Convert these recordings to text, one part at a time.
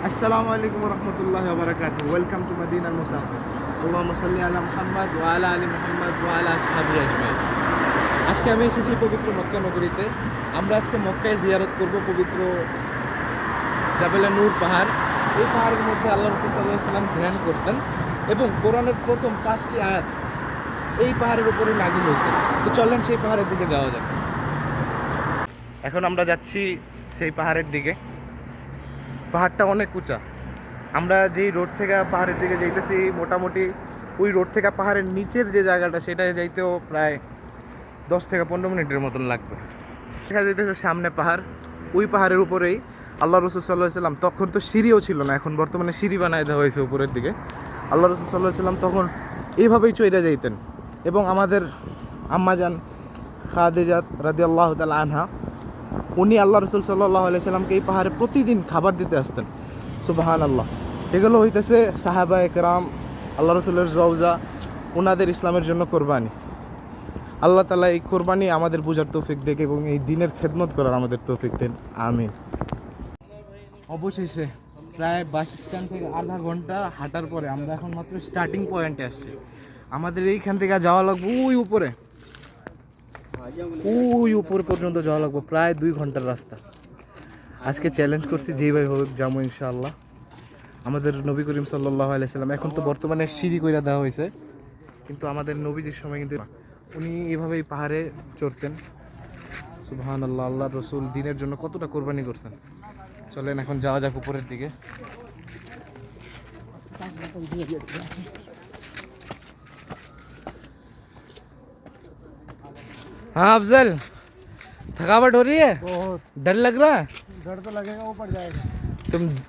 আসসালামু আলাইকুম রহমতুল্লাহ বারাকাতুহু। ওয়েলকাম টু মদিনাল মুসাফির। আল্লাহুম্মা সাল্লি আলা মুহাম্মদ ওয়া আলা আলি মুহাম্মদ ওয়া আলা আসহাবিহি আজমাইন। আজকে আমি এসেছি পবিত্র মক্কা নগরীতে। আমরা আজকে মক্কায় জিয়ারত করব পবিত্র জাবেলা নূর পাহাড়। এই পাহাড়ের মধ্যে আল্লাহ রাসূল সাল্লাল্লাহু আলাইহি সাল্লাম ধ্যান করতেন এবং কোরআনের প্রথম 5টি আয়াত এই পাহাড়ের উপরে নাজিল হয়েছে। তো চলেন সেই পাহাড়ের দিকে যাওয়া যাক। এখন আমরা যাচ্ছি সেই পাহাড়ের দিকে। পাহাড়টা অনেক উঁচা। আমরা যেই রোড থেকে পাহাড়ের দিকে যাইতেছি, মোটামুটি ওই রোড থেকে পাহাড়ের নিচের যে জায়গাটা সেটায় যাইতেও প্রায় 10 থেকে 15 মিনিটের মতন লাগবে। দেখা যাইতেছে সামনে পাহাড়, ওই পাহাড়ের উপরেই আল্লাহ রাসূল সাল্লাল্লাহু আলাইহি সাল্লাম, তখন তো সিঁড়িও ছিল না, এখন বর্তমানে সিঁড়ি বানায় দেওয়া হয়েছে উপরের দিকে। আল্লাহ রাসূল সাল্লাল্লাহু আলাইহি সাল্লাম তখন এইভাবেই চইরা যাইতেন এবং আমাদের আম্মাজান খাদিজা রাদিয়াল্লাহু তাআলা আনহা, উনি আল্লাহ রাসূল সাল্লাল্লাহু আলাইহি সাল্লামকে এই পাহাড়ে প্রতিদিন খাবার দিতে আসতেন। সুবহানাল্লাহ। এগুলো হইতেছে সাহাবায়ে কেরাম, আল্লাহ রাসূলের রওজা, ওনাদের ইসলামের জন্য কোরবানি। আল্লাহ তাআলা এই কোরবানি আমাদের বুঝার তৌফিক দেখ এবং এই দিনের খেদমত করার আমাদের তৌফিক দেন, আমিন। অবশেষে প্রায় বাস স্ট্যান্ড থেকে আধা ঘন্টা হাঁটার পরে আমরা এখন মাত্র স্টার্টিং পয়েন্টে আসছি। আমাদের এইখান থেকে যাওয়া লাগবে ওই উপরে, ওই উপর পর্যন্ত যাওয়া লাগবে, প্রায় 2 ঘন্টার রাস্তা। আজকে চ্যালেঞ্জ করছি যেইভাবে হোক যাবো ইনশাআল্লাহ। আমাদের নবী করিম সাল্লাল্লাহু আলাইহি সাল্লাম, এখন তো বর্তমানে সিঁড়ি কইরা দেওয়া হয়েছে, কিন্তু আমাদের নবীজির সময় কিন্তু উনি এভাবেই পাহাড়ে চড়তেন। সুবহানাল্লাহ। আল্লাহর রাসূল দ্বীনের জন্য কতটা কোরবানি করছেন। চলেন এখন যাওয়া যাক উপরের দিকে। हाँ अफजल, थकावट हो रही है? बहुत। डर लग रहा है? डर तो लगेगा, ऊपर जाएगा।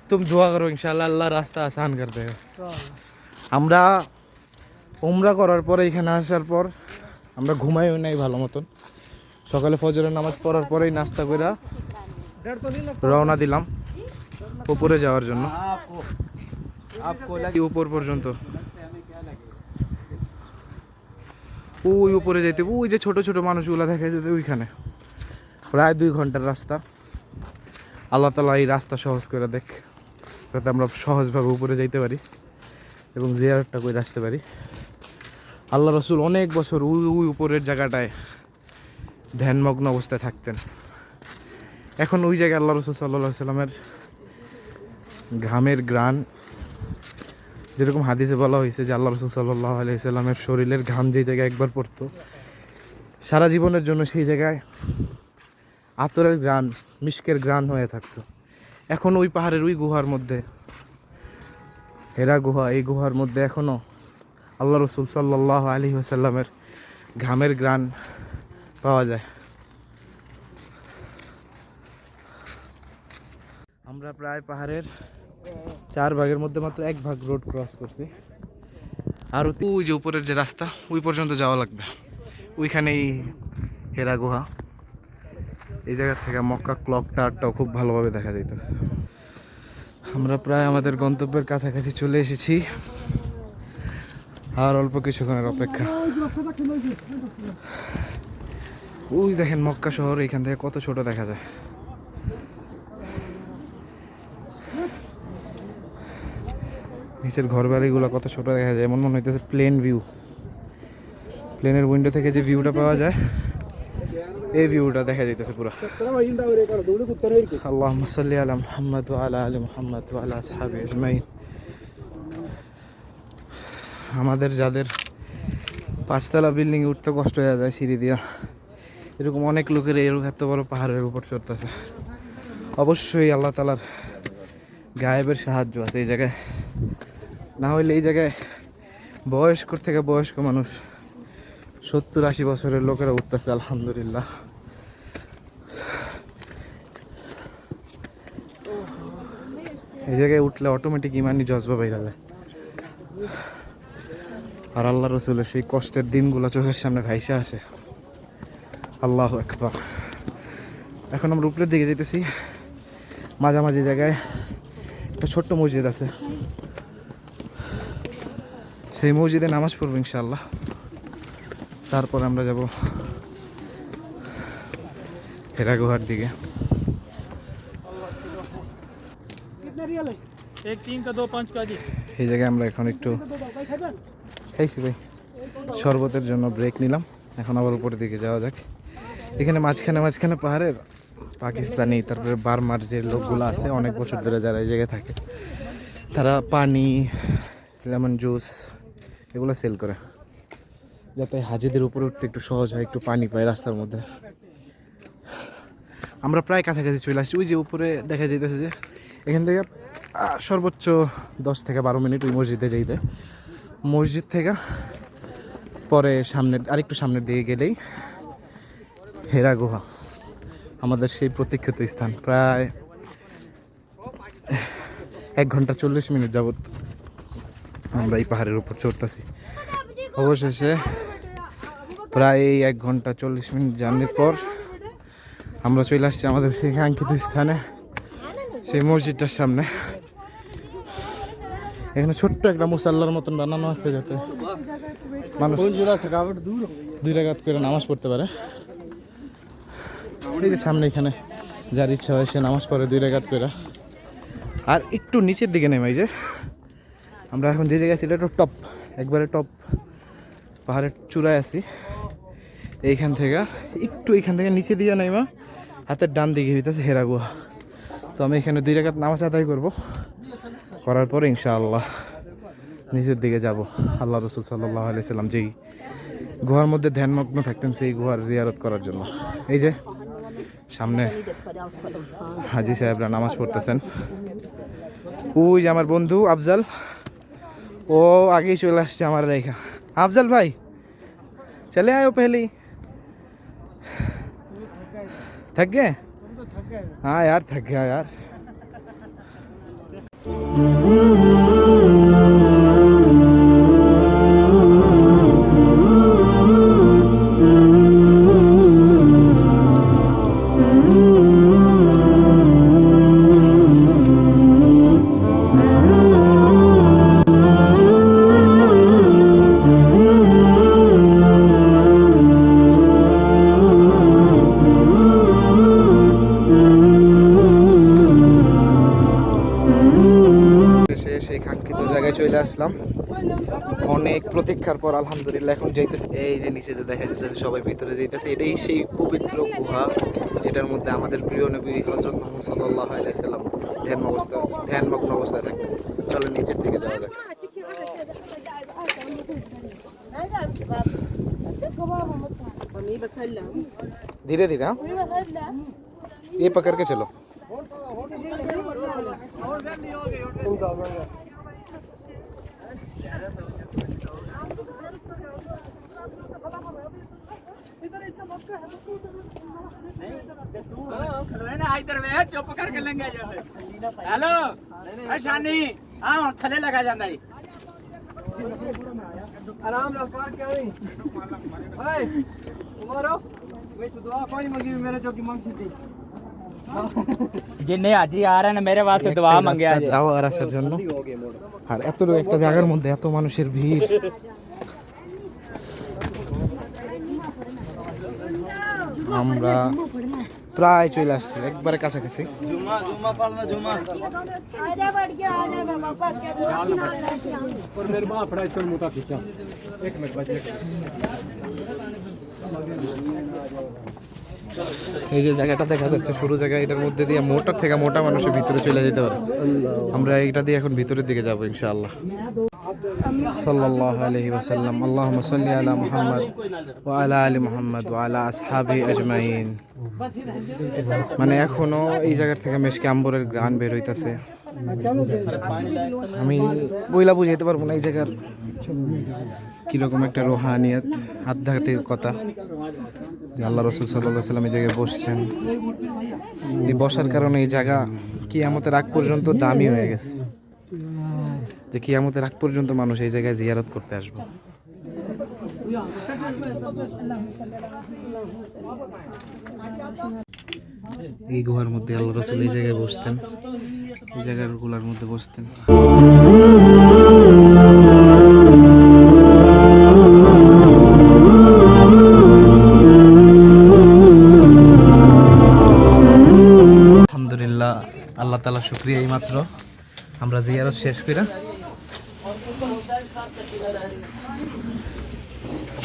तुम दुआ करो, इंशाल्लाह अल्लाह रास्ता आसान कर देगा। আমরা উমরা করার পরে এখানে আসার পর আমরা ঘুমাইও নাই ভালো মতন। সকালে ফজরের নামাজ পড়ার পরেই নাস্তা করে রওনা দিলাম উপরে যাওয়ার জন্য। উপর পর্যন্ত ওই উপরে যেতে, ওই যে ছোট ছোট মানুষগুলো দেখা যেতে ওইখানে, প্রায় 2 ঘন্টার রাস্তা। আল্লাহ তাআলা এই রাস্তা সহজ করে দেখ, যাতে আমরা সহজভাবে উপরে যাইতে পারি এবং জিয়ারতটা করে আসতে পারি। আল্লাহ রাসূল অনেক বছর ওই উপরের জায়গাটায় ধ্যানমগ্ন অবস্থায় থাকতেন। এখন ওই জায়গায় আল্লাহ রাসূল সাল্লাল্লাহু আলাইহি সাল্লামের ঘামের গ্রাণ, যেরকম হাদিসে বলা হয়েছে যে আল্লাহ রাসূল সাল্লাল্লাহু আলাইহি সাল্লামের শরীরের ঘাম যে জায়গায় একবার পড়তো, সারা জীবনের জন্য সেই জায়গায় আতরের গ্রাণ, মিশকের গ্রাণ হয়ে থাকতো। এখন ওই পাহাড়ের ওই গুহার মধ্যে, হেরা গুহা, এই গুহার মধ্যে এখনও আল্লাহ রাসূল সাল্লাল্লাহু আলাইহি ওয়াসাল্লামের ঘামের গ্রাণ পাওয়া যায়। আমরা প্রায় পাহাড়ের 4 ভাগের মধ্যে মাত্র 1 ভাগ রোড ক্রস করছি। আর ওই যে উপরের যে রাস্তা, ওই পর্যন্ত যাওয়া লাগবে। ওইখানেই হেরা গুহা। এই জায়গা থেকে মক্কা ক্লক টাওয়ারটাও খুব ভালোভাবে দেখা যাইতেছে। আমরা প্রায় আমাদের গন্তব্যের কাছাকাছি চলে এসেছি, আর অল্প কিছুক্ষণের অপেক্ষা। ওই দেখেন মক্কা শহর এখান থেকে কত ছোট দেখা যায়। নিচের ঘর বাড়িগুলো কত ছোট দেখা যায়, এমন মনে হইতেছে প্লেন ভিউ। প্লেনের উইন্ডো থেকে যে ভিউটা পাওয়া যায়, এই ভিউটা দেখা যাইতেছে পুরো। আল্লাহুম্মা সাল্লি আলা মুহাম্মদ ওয়া আলা আলি মুহাম্মদ ওয়া আলা আসহাবিহি আজমাইন। আমাদের যাদের 5 তলা বিল্ডিং উঠতে কষ্ট হয়ে যায় সিঁড়ি দিয়া, এরকম অনেক লোকের এরকম এত বড় পাহাড়ের উপর চড়তেছে। অবশ্যই আল্লাহ তাআলার গায়েবের সাহায্য আছে এই জায়গায়, না হইলে এই জায়গায় বয়স্ক থেকে বয়স্ক মানুষ 70-80 বছরের লোকেরা উঠতেছে আলহামদুলিল্লাহ। এই জায়গায় উঠলে অটোমেটিক ইমানি জজবা বাইরে যায়। আর আল্লাহ রাসূলের সেই কষ্টের দিনগুলো চোখের সামনে ভাইসা আসে। আল্লাহু আকবার। এখন আমরা উপরের দিকে যেতেছি। মাঝামাঝি জায়গায় একটা ছোট্ট মসজিদ আছে, সেই মসজিদে নামাজ পড়বো ইনশাআল্লাহ। তারপর আমরা যাব হেরা গুহার দিকে। एक 3 का 2 5 का जी। এই জায়গায় আমরা এখন একটু খাইছি ভাই, শরবতের জন্য ব্রেক নিলাম। এখন আবার উপরের দিকে যাওয়া যাক। এখানে মাঝখানে মাঝখানে পাহাড়ের পাকিস্তানি তারপরে বার্মার যে লোকগুলো আছে অনেক বছর ধরে যারা এই জায়গায় থাকে, তারা পানি, লেমন জুস এগুলো সেল করে, যাতে হাজিদের উপরে উঠতে একটু সহজ হয়, একটু পানি পায় রাস্তার মধ্যে। আমরা প্রায় কাছাকাছি চলে আসছি। ওই যে উপরে দেখা যাইতেছে যে এখান থেকে সর্বোচ্চ 10 থেকে 12 মিনিট ওই মসজিদে যাইতে। মসজিদ থেকে পরে সামনের আরেকটু সামনের দিকে গেলেই হেরা গুহা, আমাদের সেই প্রতীক্ষিত স্থান। প্রায় 1 ঘন্টা 40 মিনিট যাবত আমরা এই পাহাড়ের উপর চড়তেছি। অবশেষে প্রায় 1 ঘন্টা 40 মিনিট জার্নির পর আমরা চলে আসছি আমাদের সেই কাঙ্ক্ষিত স্থানে, সেই মসজিদটার সামনে। এখানে ছোট্ট একটা মুসাল্লার মতন বানানো আছে, যাতে মানুষ 2 রাকাত করে নামাজ পড়তে পারে। এই যে সামনে এখানে যার ইচ্ছা হয় সে নামাজ পড়ে 2 রাকাত করে। আর একটু নিচের দিকে নেমে, এই যে আমরা এখন যে জায়গায় আছি এটা একটু টপ, একবারে টপ পাহাড়ের চূড়ায় আছি। এইখান থেকে একটু এইখান থেকে নিচে দিয়ে নেমা হাতের ডান দিকে হইতেছে হেরা গুহা। তো আমি এখানে 2 রাকাত নামাজ আদায় করবো, করার পরে ইনশাআল্লাহ নিচের দিকে যাব। আল্লাহ রসুল সাল্লাল্লাহু আলাইহি সাল্লাম যেই গুহার মধ্যে ধ্যানমগ্ন থাকতেন সেই গুহার জিয়ারত করার জন্য। এই যে সামনে হাজি সাহেবরা নামাজ পড়তেছেন। ওই যে আমার বন্ধু আফজাল, ও আগেই চলে আসছে আমার রেখা। আফজাল ভাই চলে আয় पहले थक गए? हाँ यार थक गया यार। সেই কাঙ্ক্ষিত জায়গায় চলে আসলাম অনেক প্রতীক্ষার পর, আলহামদুলিল্লাহ। এখন যাইতেছে, এই যে নিচে যে দেখা যাইতেছে সবাই ভিতরে যাইতেছে, এটাই সেই পবিত্র গুহা যেটার মধ্যে আমাদের প্রিয় নবী হযরত মুহাম্মদ সাল্লাল্লাহু আলাইহি সাল্লাম ধ্যানমগ্ন অবস্থায় থাকতেন। চলো নিচের দিকে যাওয়া যাক। धीरे धीरे, हाँ ये पकड़ के चलो। चुप करके लेंगे हेलो शानी हाँ थले लगा जाता है आराम से पार क्या नहीं ओए तुम्हारो मैं तो दुआ कोई मांगी मेरे जो की मांगती थी जिन्ने हाजी आ रहे हैं मेरे वास्ते दुआ मांगे आज যাও আর আসার জন্য। আর এত একটা জায়গার মধ্যে এত মানুষের ভিড়, আমরা প্রায় চলে আসছি একবারে কাছাকাছি। जुम्मा जुम्मा पढ़ना जुम्मा आजा बढ़ गया आजा बाबा पर के और मेरे बाप फड़ा इसको मुता खींचा 1 मिनट बच এই যে জায়গাটা দেখা যাচ্ছে শুরু জায়গা, এটার মধ্যে দিয়ে মোটা থেকে মোটা মানুষের ভিতরে চলে যেতে পারে। আমরা এইটা দিয়ে এখন ভিতরের দিকে যাবো ইনশাআল্লাহ। সাল্লাল্লাহু আলাইহি ওয়াসাল্লাম। আল্লাহুম্মা সাল্লি আলা মুহাম্মদ ওয়া আলা আলি মুহাম্মদ ওয়া আলা আসহাবি আজমাইন। মানে এখনো এই জায়গা থেকে মেশকে আম্বরের গান বের হইতাছে। আমি বইলা বুঝাইতে পারবো না এই জায়গার কিরকম একটা রোহানিয়ত, আধ্যাত্মিকতা। যে আল্লাহ রসুল সাল্লাল্লাহু আলাইহি সাল্লাম এই জায়গায় বসছেন, এই বসার কারণে এই জায়গা কিয়ামতের আগ পর্যন্ত দামি হয়ে গেছে, যে কিয়ামতের আগ পর্যন্ত মানুষ এই জায়গায় জিয়ারত করতে আসবে। এই গুহার মধ্যে আল্লাহ রসুল এই জায়গায় বসতেন, এই জায়গাগুলোর মধ্যে বসতেন। আলহামদুলিল্লাহ, আল্লাহ তাআলা শুকরিয়া। এই মাত্র আমরা জিয়ারত শেষ করে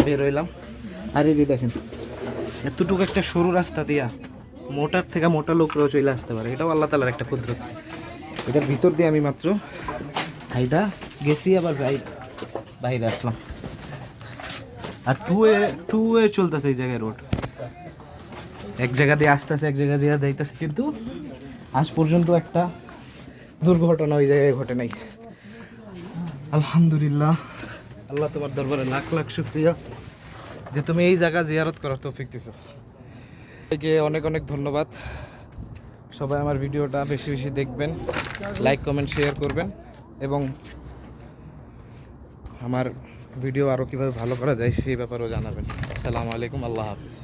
বের হইলাম। আর এই যে দেখেন এতটুকু একটা সরু রাস্তা দিয়া মোটার থেকে মোটা লোকরাও চলে আসতে পারে, এটাও আল্লাহ তাআলার একটা কুদরত। এটার ভিতর দিয়ে আমি মাত্র হাইদা গেছি, আবার বাইরে আসলাম। আর টু ওয়ে চলতেছে এই জায়গায় রোড, এক জায়গা দিয়ে আসতেছে এক জায়গা দিয়ে যাইতেছে, কিন্তু আজ পর্যন্ত একটা দুর্ঘটনা ওই জায়গায় ঘটে নাই। আলহামদুলিল্লাহ, আল্লাহ তোমার দরবারে লাখ লাখ শুকরিয়া যে তুমি এই জায়গা জিয়ারত করার তৌফিক দিছো। একে অনেক অনেক ধন্যবাদ। সবাই আমার ভিডিওটা বেশি বেশি দেখবেন, লাইক কমেন্ট শেয়ার করবেন, এবং আমার ভিডিও আরও কীভাবে ভালো করা যায় সেই ব্যাপারেও জানাবেন। আসসালামু আলাইকুম, আল্লাহ হাফিজ।